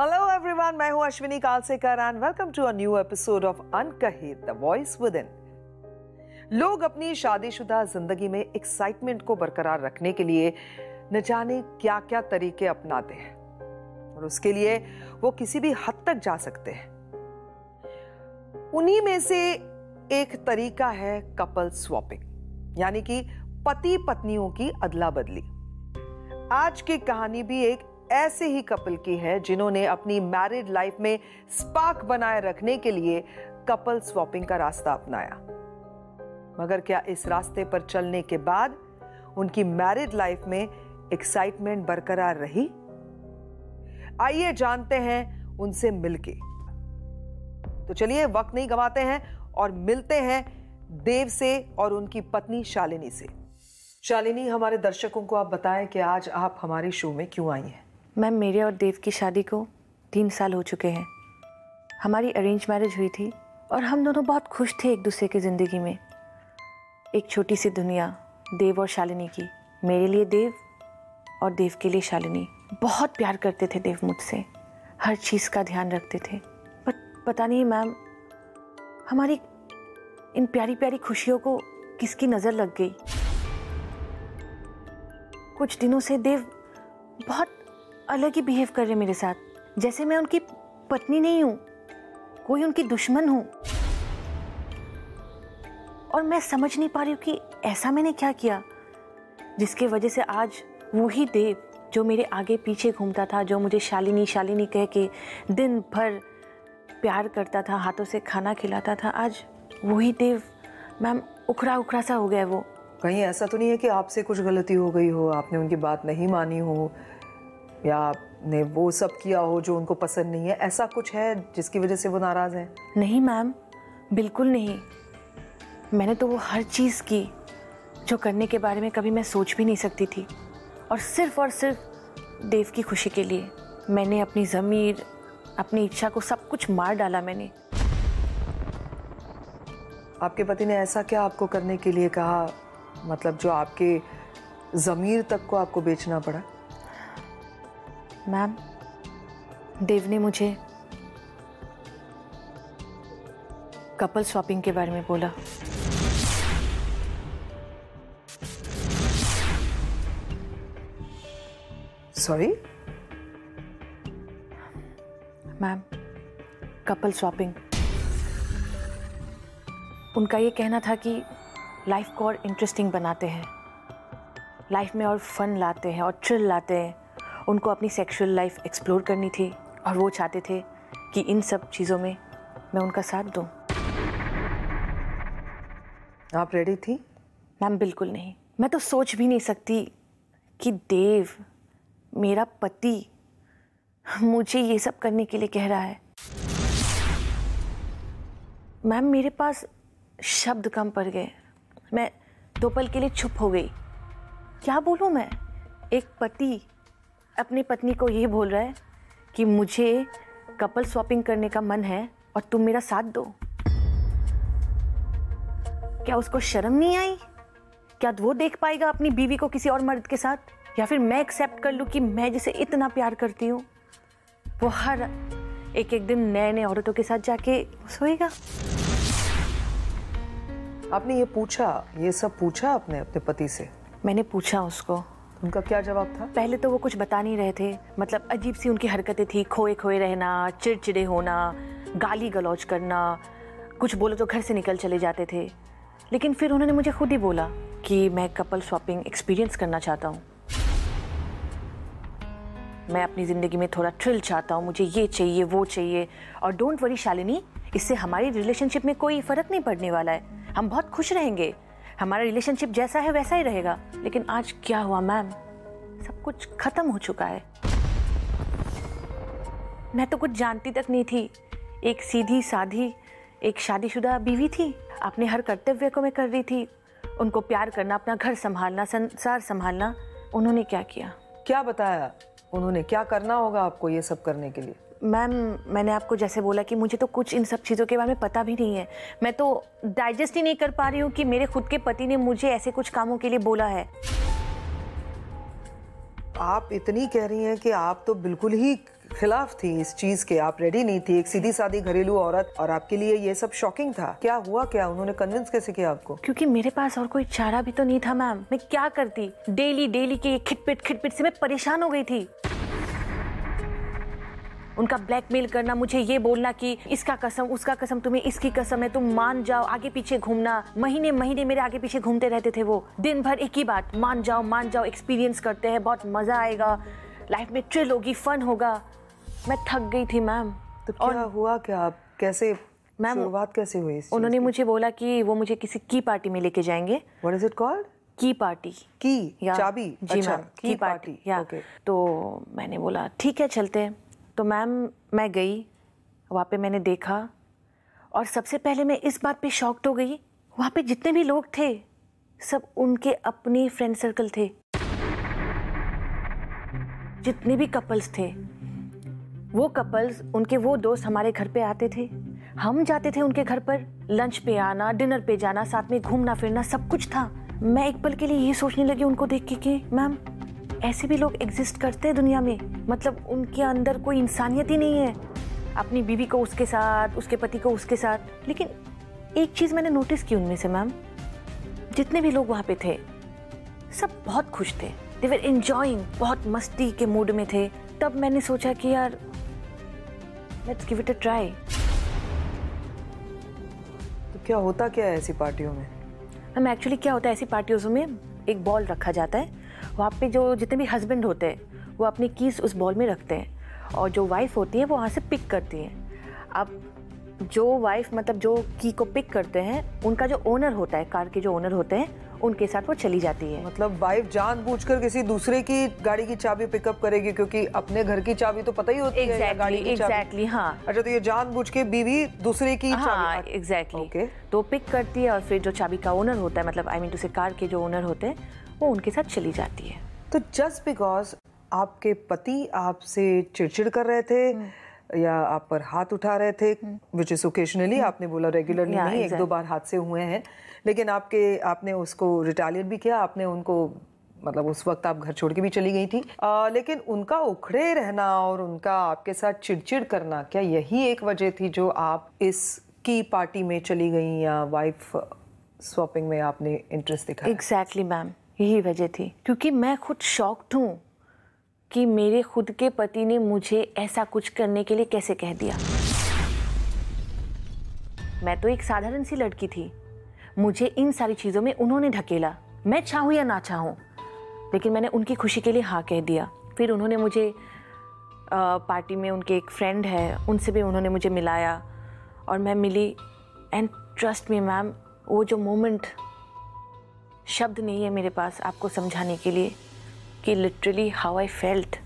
Hello everyone, मैं हूं Ashwini Kalsekar and welcome to a new episode of Ankahi the voice within. लोग अपनी शादीशुदा जिंदगी में एक्साइटमेंट को बरकरार रखने के लिए न जाने क्या क्या तरीके अपनाते हैं और उसके लिए वो किसी भी हद तक जा सकते हैं। उन्हीं में से एक तरीका है कपल स्वैपिंग, यानी कि पति पत्नियों की अदला बदली। आज की कहानी भी एक ऐसे ही कपल की है जिन्होंने अपनी मैरिड लाइफ में स्पार्क बनाए रखने के लिए कपल स्वैपिंग का रास्ता अपनाया। मगर क्या इस रास्ते पर चलने के बाद उनकी मैरिड लाइफ में एक्साइटमेंट बरकरार रही? आइए जानते हैं उनसे मिलके। तो चलिए वक्त नहीं गंवाते हैं और मिलते हैं देव से और उनकी पत्नी शालिनी से। शालिनी, हमारे दर्शकों को आप बताएं कि आज आप हमारे शो में क्यों आई हैं? मैम, मेरे और देव की शादी को 3 साल हो चुके हैं। हमारी अरेंज मैरिज हुई थी और हम दोनों बहुत खुश थे एक दूसरे की ज़िंदगी में। एक छोटी सी दुनिया देव और शालिनी की, मेरे लिए देव और देव के लिए शालिनी। बहुत प्यार करते थे देव मुझसे, हर चीज़ का ध्यान रखते थे। पता नहीं मैम, हमारी इन प्यारी प्यारी खुशियों को किसकी नज़र लग गई। कुछ दिनों से देव बहुत अलग ही बिहेव कर रहे मेरे साथ, जैसे मैं उनकी पत्नी नहीं हूं, कोई उनकी दुश्मन हूं। और मैं समझ नहीं पा रही हूं कि ऐसा मैंने क्या किया जिसके वजह से आज वही देव जो मेरे आगे पीछे घूमता था, जो मुझे शालिनी शालिनी कह के दिन भर प्यार करता था, हाथों से खाना खिलाता था, आज वही देव मैम उखड़ा उखड़ा सा हो गया। वो कहीं ऐसा तो नहीं है कि आपसे कुछ गलती हो गई हो, आपने उनकी बात नहीं मानी हो या आपने वो सब किया हो जो उनको पसंद नहीं है? ऐसा कुछ है जिसकी वजह से वो नाराज हैं? नहीं मैम, बिल्कुल नहीं। मैंने तो वो हर चीज़ की जो करने के बारे में कभी मैं सोच भी नहीं सकती थी, और सिर्फ देव की खुशी के लिए मैंने अपनी ज़मीर, अपनी इच्छा को सब कुछ मार डाला मैंने। आपके पति ने ऐसा क्या आपको करने के लिए कहा, मतलब जो आपके ज़मीर तक को आपको बेचना पड़ा? मैम, देव ने मुझे कपल स्वैपिंग के बारे में बोला। Sorry ma'am, couple swapping. उनका ये कहना था कि लाइफ को और इंटरेस्टिंग बनाते हैं, लाइफ में और फन लाते हैं और थ्रिल लाते हैं। उनको अपनी सेक्सुअल लाइफ एक्सप्लोर करनी थी और वो चाहते थे कि इन सब चीज़ों में मैं उनका साथ दूं। आप रेडी थी? मैम, बिल्कुल नहीं। मैं तो सोच भी नहीं सकती कि देव, मेरा पति, मुझे ये सब करने के लिए कह रहा है। मैम, मेरे पास शब्द कम पड़ गए। मैं 2 पल के लिए चुप हो गई। क्या बोलूं मैं? एक पति अपनी पत्नी को ये बोल रहा है कि मुझे कपल स्वैपिंग करने का मन है और तुम मेरा साथ दो। क्या उसको शर्म नहीं आई? क्या वो देख पाएगा अपनी बीवी को किसी और मर्द के साथ? या फिर मैं एक्सेप्ट कर लूं कि मैं जिसे इतना प्यार करती हूँ वो हर एक दिन नए नए औरतों के साथ जाके सोएगा? आपने ये सब पूछा आपने अपने पति से? मैंने पूछा उसको। उनका क्या जवाब था? पहले तो वो कुछ बता नहीं रहे थे, मतलब अजीब सी उनकी हरकतें थी, खोए खोए रहना, चिड़चिड़े होना, गाली गलौज करना, कुछ बोलो तो घर से निकल चले जाते थे। लेकिन फिर उन्होंने मुझे खुद ही बोला कि मैं कपल स्वैपिंग एक्सपीरियंस करना चाहता हूँ, मैं अपनी ज़िंदगी में थोड़ा थ्रिल चाहता हूँ, मुझे ये चाहिए वो चाहिए। और डोंट वरी शालिनी, इससे हमारी रिलेशनशिप में कोई फ़र्क नहीं पड़ने वाला है, हम बहुत खुश रहेंगे, हमारा रिलेशनशिप जैसा है वैसा ही रहेगा। लेकिन आज क्या हुआ मैम, सब कुछ खत्म हो चुका है। मैं तो कुछ जानती तक नहीं थी, एक सीधी साधी एक शादीशुदा बीवी थी, अपने हर कर्तव्य को मैं कर रही थी, उनको प्यार करना, अपना घर संभालना, संसार संभालना। उन्होंने क्या किया? क्या बताया उन्होंने? क्या करना होगा आपको ये सब करने के लिए? मैम, मैंने आपको जैसे बोला कि मुझे तो कुछ इन सब चीज़ों के बारे में पता भी नहीं है। मैं तो डाइजेस्ट ही नहीं कर पा रही हूँ कि मेरे खुद के पति ने मुझे ऐसे कुछ कामों के लिए बोला है। आप इतनी कह रही हैं कि आप तो बिल्कुल ही खिलाफ थी इस चीज के, आप रेडी नहीं थी, एक सीधी सादी घरेलू औरत, और आपके लिए ये सब शॉकिंग था। क्या हुआ, क्या उन्होंने कन्विंस कैसे किया आपको? क्योंकि मेरे पास और कोई चारा भी तो नहीं था मैम। मैं क्या करती, डेली के खिटपिट से मैं परेशान हो गई थी। उनका ब्लैकमेल करना, मुझे ये बोलना कि इसका कसम उसका कसम, तुम्हें इसकी कसम है, तुम मान जाओ, आगे पीछे घूमना, महीने मेरे आगे पीछे घूमते रहते थे वो। दिन भर एक ही बात, मान जाओ, एक्सपीरियंस करते हैं, बहुत मजा आएगा, लाइफ में थ्रिल होगी, फन होगा। मैं थक गई थी मैम। तो क्या हुआ, क्या आप कैसे, मैम शुरुआत कैसे हुई? उन्होंने मुझे बोला कि वो मुझे किसी की पार्टी में लेके जाएंगे। What is it called? की पार्टी। की चाबी? जी अच्छा, मैम, की पार्टी या। okay. तो मैंने बोला ठीक है चलते हैं। तो मैम मैं गई वहाँ पे, मैंने देखा और सबसे पहले मैं इस बात पे शॉक्ड हो गई, वहाँ पे जितने भी लोग थे सब उनके अपने फ्रेंड सर्कल थे। जितने भी कपल्स थे वो कपल्स, उनके वो दोस्त हमारे घर पे आते थे, हम जाते थे उनके घर पर, लंच पे आना, डिनर पे जाना, साथ में घूमना फिरना, सब कुछ था। मैं एक पल के लिए ये सोचने लगी उनको देख के कि मैम ऐसे भी लोग एग्जिस्ट करते हैं दुनिया में, मतलब उनके अंदर कोई इंसानियत ही नहीं है। अपनी बीवी को उसके साथ, उसके पति को उसके साथ। लेकिन एक चीज़ मैंने नोटिस की उनमें से मैम, जितने भी लोग वहाँ पे थे सब बहुत खुश थे, दे वर एंजॉयिंग, बहुत मस्ती के मूड में थे। तब मैंने सोचा कि यार let's give it a try. तो क्या होता क्या है ऐसी पार्टियों में? मैम एक्चुअली क्या होता है ऐसी पार्टियों में, एक बॉल रखा जाता है, वहाँ पे जो जितने भी हस्बैंड होते हैं वो अपनी कीज उस बॉल में रखते हैं और जो वाइफ होती है वो वहाँ से पिक करती है। अब जो वाइफ मतलब जो की को पिक करते हैं, उनका जो ओनर होता है, कार के जो ओनर होते हैं, उनके साथ वो चली जाती है। मतलब वाइफ जानबूझकर किसी दूसरे की गाड़ी की चाबी पिकअप करेगी, क्योंकि अपने घर की चाबी तो पता ही होती है या गाड़ी की चाबी। एग्जैक्टली हाँ। अच्छा, तो ये जानबूझ के बीवी दूसरे की हाँ चाबी। Exactly okay. तो पिक करती है और फिर जो चाबी का ओनर होता है, मतलब आई मीन टू से कार के जो ओनर होते हैं, वो उनके साथ चली जाती है। तो जस्ट बिकॉज आपके पति आपसे चिड़चिड़ कर रहे थे या आप पर हाथ उठा रहे थे, विच इज ओकेजनली, आपने बोला रेगुलरली नहीं, एक दो बार हादसे हुए हैं, लेकिन आपने उसको रिटालिएट भी किया, आपने उनको मतलब उस वक्त आप घर छोड़ के भी चली गई थी, लेकिन उनका उखड़े रहना और उनका आपके साथ चिड़चिड़ करना, क्या यही एक वजह थी जो आप इस की पार्टी में चली गई या वाइफ स्वैपिंग में आपने इंटरेस्ट दिखाया? एग्जैक्टली मैम, यही वजह थी, क्योंकि मैं खुद शॉक्ड हूँ कि मेरे खुद के पति ने मुझे ऐसा कुछ करने के लिए कैसे कह दिया। मैं तो एक साधारण सी लड़की थी, मुझे इन सारी चीज़ों में उन्होंने ढकेला, मैं चाहूँ या ना चाहूँ, लेकिन मैंने उनकी खुशी के लिए हाँ कह दिया। फिर उन्होंने मुझे पार्टी में, उनके एक फ्रेंड है, उनसे भी उन्होंने मुझे मिलाया और मैं मिली, एंड ट्रस्ट मी मैम, वो जो मोमेंट, शब्द नहीं है मेरे पास आपको समझाने के लिए कि लिटरली हाउ आई फेल्ट।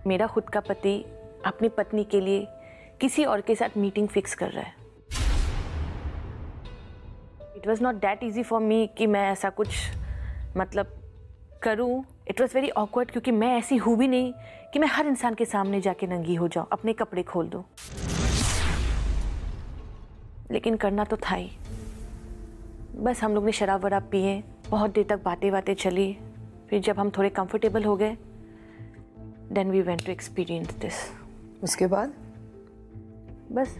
मेरा खुद का पति अपनी पत्नी के लिए किसी और के साथ मीटिंग फिक्स कर रहा है। It was not that easy for me कि मैं ऐसा कुछ मतलब करूं। इट वॉज वेरी ऑकवर्ड, क्योंकि मैं ऐसी हूं भी नहीं कि मैं हर इंसान के सामने जाके नंगी हो जाऊं, अपने कपड़े खोल दूं, लेकिन करना तो था ही। बस हम लोग ने शराब वराब पिए, बहुत देर तक बातें चली, फिर जब हम थोड़े कंफर्टेबल हो गए, then we went to experience this. उसके बाद बस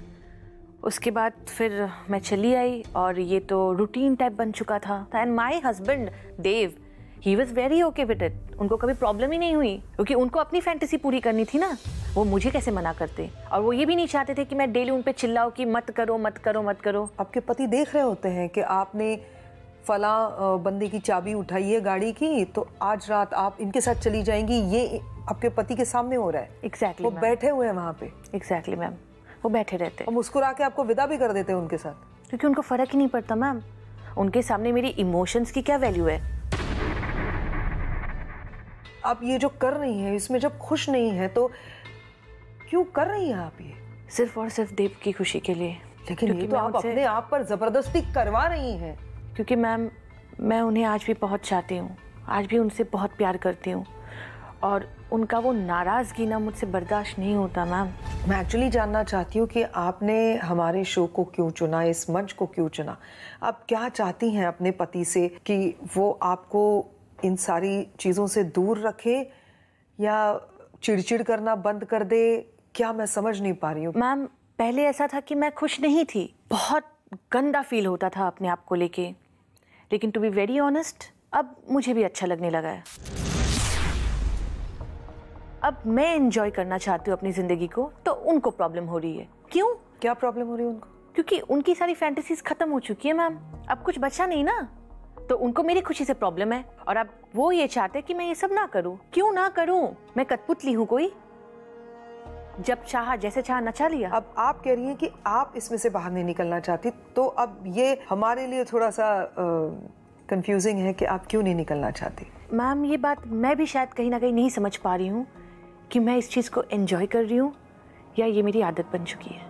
उसके बाद फिर मैं चली आई और ये तो रूटीन टाइप बन चुका था। And my husband Dev, he was very okay with it, उनको कभी प्रॉब्लम ही नहीं हुई, क्योंकि उनको अपनी फैंटेसी पूरी करनी थी ना, वो मुझे कैसे मना करते। और वो ये भी नहीं चाहते थे कि मैं डेली उन पे चिल्लाऊं कि मत करो मत करो मत करो। आपके पति देख रहे होते हैं कि आपने फला बंदे की चाबी उठाई है गाड़ी की, तो आज रात आप इनके साथ चली जाएंगी, ये आपके पति के सामने हो रहा है। एग्जैक्टली वो बैठे हुए हैं वहाँ पे। एग्जैक्टली मैम, वो बैठे रहते और मुस्कुरा के आपको विदा भी कर देते हैं उनके साथ, क्योंकि उनको फर्क ही नहीं पड़ता मैम, उनके सामने मेरी इमोशंस की क्या वैल्यू है। आप ये जो कर रही हैं इसमें जब खुश नहीं है तो क्यों कर रही हैं आप ये? सिर्फ और सिर्फ देव की खुशी के लिए। लेकिन ये तो आप अपने आप पर जबरदस्ती करवा रही हैं। क्योंकि मैम मैं उन्हें आज भी बहुत चाहती हूँ, आज भी उनसे बहुत प्यार करती हूँ, और उनका वो नाराज़गी ना मुझसे बर्दाश्त नहीं होता मैम। मैं एक्चुअली जानना चाहती हूँ कि आपने हमारे शो को क्यों चुना, इस मंच को क्यों चुना? आप क्या चाहती हैं अपने पति से कि वो आपको इन सारी चीज़ों से दूर रखे, या चिड़चिड़ करना बंद कर दे? क्या मैं समझ नहीं पा रही हूँ। मैम पहले ऐसा था कि मैं खुश नहीं थी, बहुत गंदा फील होता था अपने आप को लेके, लेकिन टू बी वेरी ऑनेस्ट अब मुझे भी अच्छा लगने लगा है। अब मैं एंजॉय करना चाहती हूँ अपनी जिंदगी को, तो उनको प्रॉब्लम हो रही है। क्यों? क्या प्रॉब्लम हो रही है उनको? क्योंकि उनकी सारी फैंटेसीज खत्म हो चुकी है मैम, अब कुछ बचा नहीं ना, तो उनको मेरी खुशी से प्रॉब्लम है और अब वो ये चाहते कि मैं ये सब ना करूं। क्यों ना करूं? मैं कठपुतली हूं कोई? जब चाहा जैसे चाहा नचा लिया। अब आप कह रही हैं कि आप इसमें से बाहर नहीं निकलना चाहती, तो अब ये हमारे लिए थोड़ा सा कंफ्यूजिंग है कि आप क्यों नहीं निकलना चाहती। मैम ये बात मैं भी शायद कहीं ना कहीं नहीं समझ पा रही हूँ कि मैं इस चीज़ को एंजॉय कर रही हूँ या ये मेरी आदत बन चुकी है।